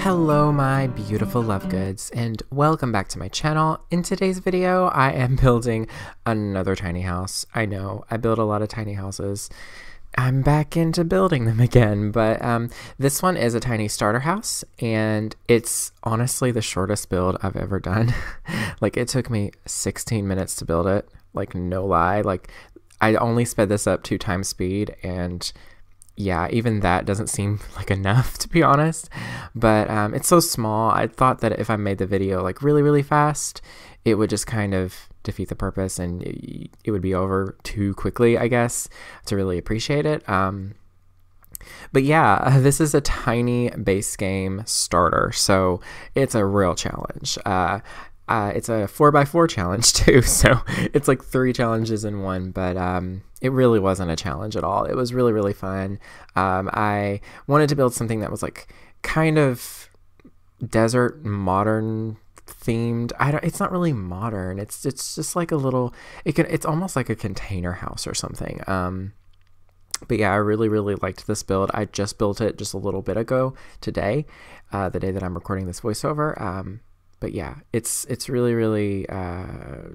Hello my beautiful love goods, and welcome back to my channel. In today's video I am building another tiny house. I know I build a lot of tiny houses. I'm back into building them again, but this one is a tiny starter house, and it's honestly the shortest build I've ever done. Like, it took me 16 minutes to build it, like, no lie. Like, I only sped this up 2 times speed, and yeah, even that doesn't seem like enough, to be honest. But it's so small. I thought that if I made the video like really fast, it would just kind of defeat the purpose, and it would be over too quickly, I guess, to really appreciate it. But yeah, this is a tiny base game starter, so it's a real challenge. It's a 4x4 challenge too, so it's like 3 challenges in one, but it really wasn't a challenge at all. It was really fun. I wanted to build something that was like kind of desert modern themed. It's not really modern. It's just like a little, it's almost like a container house or something. But yeah, I really liked this build. I just built it just a little bit ago today, the day that I'm recording this voiceover. But yeah, it's really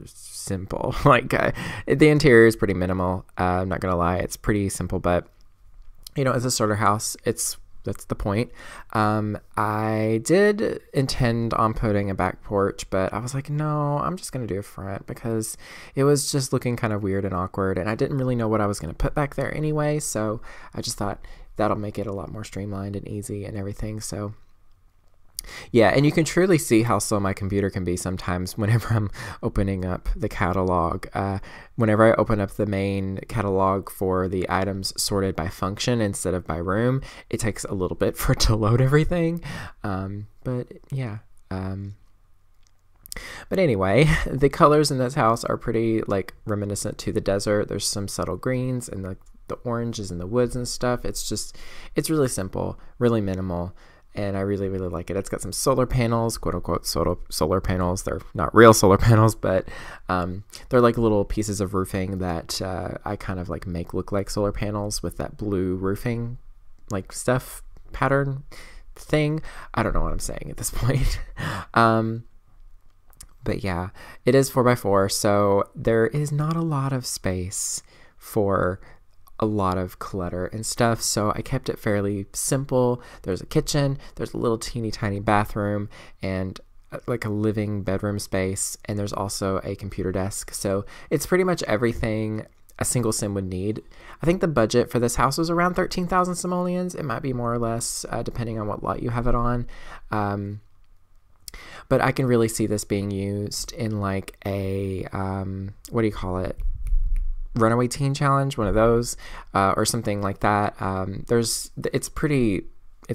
simple. Like, the interior is pretty minimal. I'm not gonna lie, it's pretty simple. But you know, as a starter house, that's the point. I did intend on putting a back porch, but I was like, no, I'm just gonna do a front because it was just looking kind of weird and awkward, and I didn't really know what I was gonna put back there anyway. So I just thought that'll make it a lot more streamlined and easy and everything. So yeah, and you can truly see how slow my computer can be sometimes whenever I'm opening up the catalog. Whenever I open up the main catalog for the items sorted by function instead of by room, it takes a little bit for it to load everything. But yeah. But anyway, the colors in this house are pretty like reminiscent to the desert. There's some subtle greens and the oranges and the woods and stuff. It's really simple, really minimal. And I really like it. It's got some solar panels, quote unquote solar panels. They're not real solar panels, but they're like little pieces of roofing that I kind of like make look like solar panels with that blue roofing like stuff pattern thing. I don't know what I'm saying at this point. But yeah, it is 4x4, so there is not a lot of space for a lot of clutter and stuff, so I kept it fairly simple. There's a kitchen, there's a little teeny tiny bathroom, and like a living bedroom space, and there's also a computer desk. So it's pretty much everything a single sim would need. I think the budget for this house was around 13,000 simoleons. It might be more or less depending on what lot you have it on. But I can really see this being used in like a what do you call it, runaway teen challenge, one of those, or something like that. It's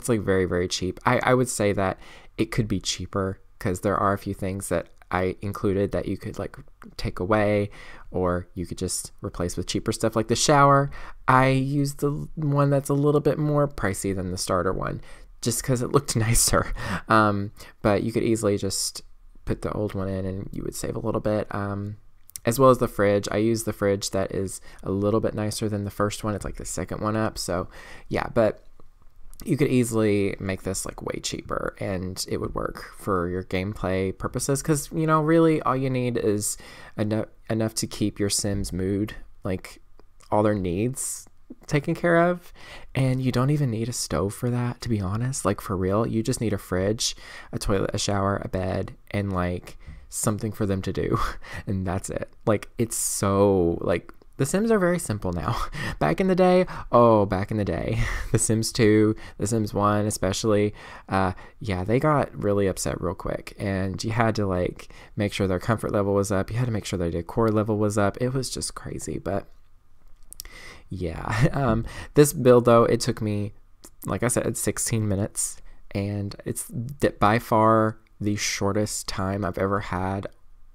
like very cheap. I would say that it could be cheaper because there are a few things that I included that you could like take away, or you could just replace with cheaper stuff. Like the shower, I used the one that's a little bit more pricey than the starter one just because it looked nicer. But you could easily just put the old one in and you would save a little bit. As well as the fridge. I use the fridge that is a little bit nicer than the first one. It's like the second one up. So yeah, but you could easily make this like way cheaper and it would work for your gameplay purposes, because you know, really all you need is enough to keep your Sims mood, like all their needs taken care of. And you don't even need a stove for that, to be honest. Like, for real, you just need a fridge, a toilet, a shower, a bed, and like something for them to do, and that's it. Like, it's so like, the Sims are very simple now. Back in the day, the Sims 2, the Sims 1 especially, yeah, they got really upset real quick, and you had to like make sure their comfort level was up, you had to make sure their decor level was up. It was just crazy. But yeah, this build though, it took me, like I said, 16 minutes, and it's by far the shortest time I've ever had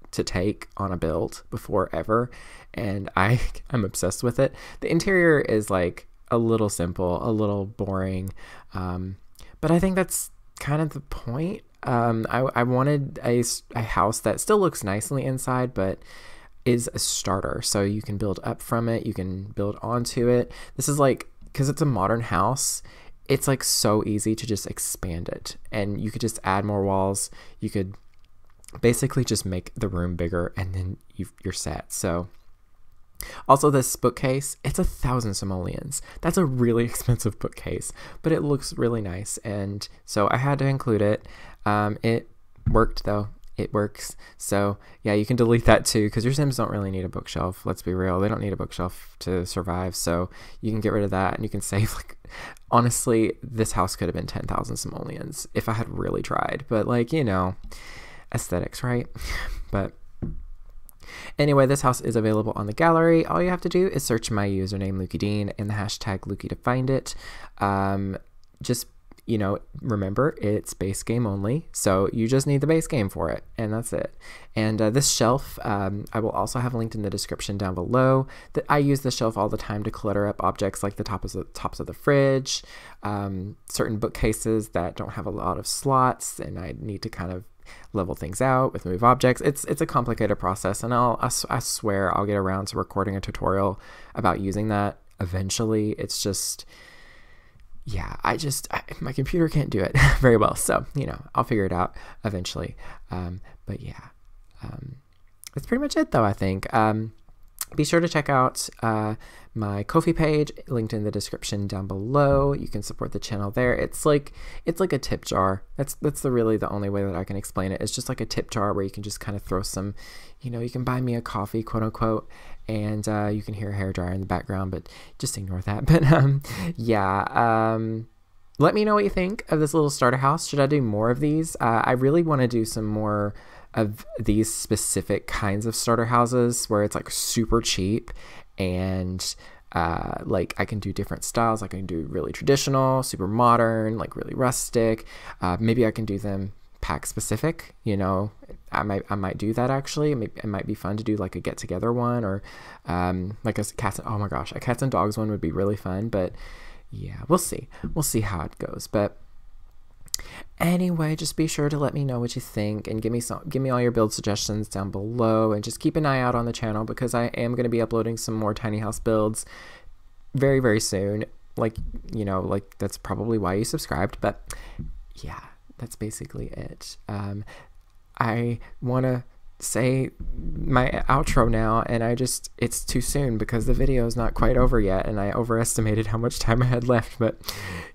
to take on a build before ever, and I'm obsessed with it. The interior is like a little simple, a little boring, but I think that's kind of the point. I wanted a house that still looks nice on the inside, but is a starter, so you can build up from it, you can build onto it. This is like, because it's a modern house, it's like so easy to just expand it, and you could just add more walls. You could basically just make the room bigger, and then you're set. So also this bookcase, it's 1,000 simoleons. That's a really expensive bookcase, but it looks really nice, and so I had to include it. It worked though. It works. So yeah, you can delete that too, because your Sims don't really need a bookshelf. Let's be real. They don't need a bookshelf to survive. So you can get rid of that, and you can save, like, honestly, this house could have been 10,000 simoleons if I had really tried. But, like, you know, aesthetics, right? But anyway, this house is available on the gallery. All you have to do is search my username lukeydean and the hashtag lukey to find it. Just, you know, remember, it's base game only, so you just need the base game for it, and that's it. And this shelf, I will also have linked in the description down below. That I use this shelf all the time to clutter up objects like the tops of the fridge, certain bookcases that don't have a lot of slots, and I need to kind of level things out with move objects. It's a complicated process, and I swear I'll get around to recording a tutorial about using that eventually. It's just, yeah, my computer can't do it very well, so, you know, I'll figure it out eventually. But yeah, that's pretty much it though, I think. Be sure to check out my Ko-fi page, linked in the description down below. You can support the channel there. It's like a tip jar. That's really the only way that I can explain it. It's just like a tip jar where you can just kind of throw some, you know, you can buy me a coffee, quote unquote, and you can hear a hairdryer in the background, but just ignore that. But yeah, let me know what you think of this little starter house. Should I do more of these? I really want to do some more of these specific kinds of starter houses where it's like super cheap, and like I can do different styles. I can do really traditional, super modern, like really rustic. Maybe I can do them pack specific, you know. I might do that actually. It might be fun to do like a get together one, or like a cats. Oh my gosh, a cats and dogs one would be really fun. But yeah, we'll see how it goes. But anyway, just be sure to let me know what you think, and give me all your build suggestions down below, and just keep an eye out on the channel, because I am going to be uploading some more tiny house builds very, very soon. Like, you know, like that's probably why you subscribed. But yeah, that's basically it. I want to say my outro now, and it's too soon because the video is not quite over yet, and I overestimated how much time I had left. But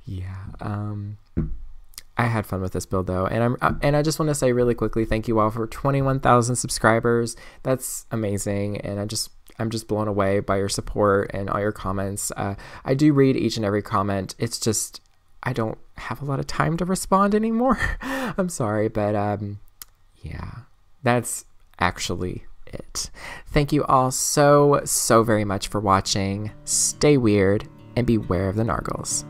yeah, I had fun with this build though, and I just want to say really quickly, thank you all for 21,000 subscribers. That's amazing, and I'm just blown away by your support and all your comments. I do read each and every comment. It's just I don't have a lot of time to respond anymore. I'm sorry, but yeah, that's actually it. Thank you all so very much for watching. Stay weird and beware of the nargles.